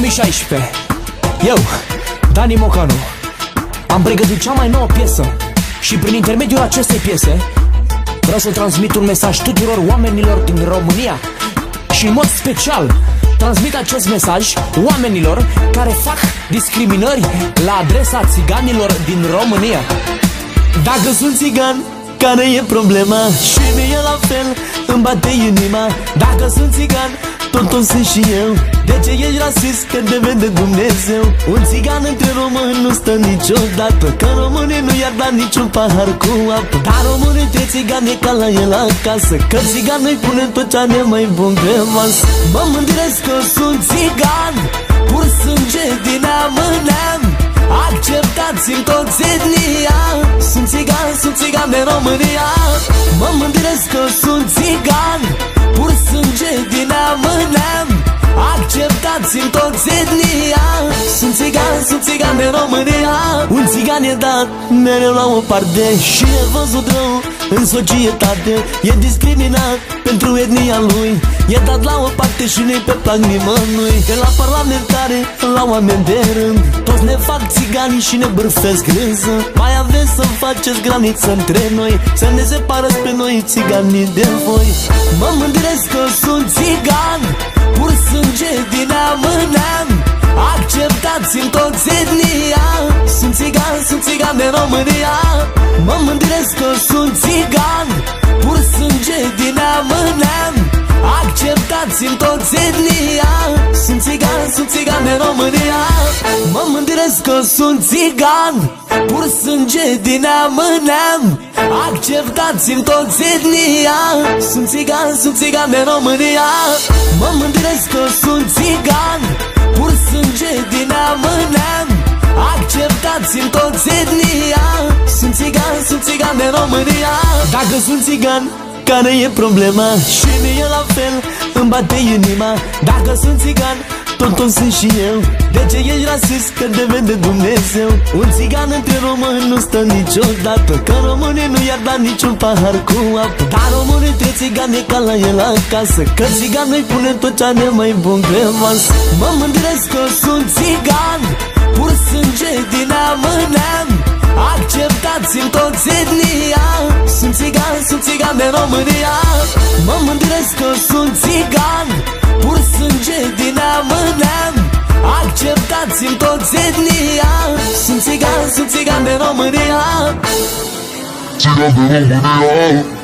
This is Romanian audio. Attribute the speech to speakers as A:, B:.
A: 2016. Eu, Dani Mocanu, am pregătit cea mai nouă piesă și prin intermediul acestei piese vreau să transmit un mesaj tuturor oamenilor din România și în mod special transmit acest mesaj oamenilor care fac discriminări la adresa țiganilor din România. Dacă sunt țigan, care e problema? Și mie la fel îmi bate inima. Dacă sunt țigan, tot sunt și eu. De ce ești rasist? Că te vede Dumnezeu. Un țigan între români nu stă niciodată, că românii nu i-ar da niciun pahar cu apă. Dar românii între țigani e ca la el acasă, că țigan îi pune tot ce are mai bun pe masă. Mă mândresc că sunt țigan, pur sânge din neam în neam. Acceptați-mi toți etnia. Sunt țigan de România. Mă mândresc că sunt țigan, pur sânge din neam în neam. Acceptați-mi toți etnia. Sunt țigan de România. Un țigan e dat mereu la o parte și e văzut rău în societate. E discriminat pentru etnia lui, e dat la o parte și nu-i pe plac nimănui. De la parlamentare la oameni de rând, toți ne fac țiganii și ne bârfesc râză. Mai aveți să faceți graniță între noi, să ne separați pe noi țiganii de voi. Mă mândresc că sunt țigan, pur sânge din neam în neam. Acceptați-mi toți etnia. Sunt țigan de România. Mă mândresc că sunt țigan, pur sânge din neam în neam. Acceptați-mi toți etnia. Sunt țigan de România. Mă mândresc că sunt țigan, pur sânge din neam în neam. Acceptați-mi toți etnia. Sunt țigan de România. Mă mândresc că sunt țigan, pur sânge din neam în neam. Acceptați-mi toți etnia. Sunt țigan de România. Dacă sunt țigan, care e problema? Și mie la fel îmi bate inima. Dacă sunt țigan, tot sunt și eu. De ce ești rasist? Că te vede Dumnezeu. Un țigan între români nu stă niciodată, că românii nu i-ar da niciun pahar cu apă. Dar românii între țigani e ca la el acasă, că țigan îi pune tot ce are mai bun pe masă. Mă mândresc că sunt țigan, pur sânge din neam în neam. Acceptați-mi toți etnia. Sunt țigan de România. Mă mândresc că sunt țigan, pur sânge din neam în neam. Acceptați-mi toți etnia. Sunt țigan de România.
B: Țigan de România.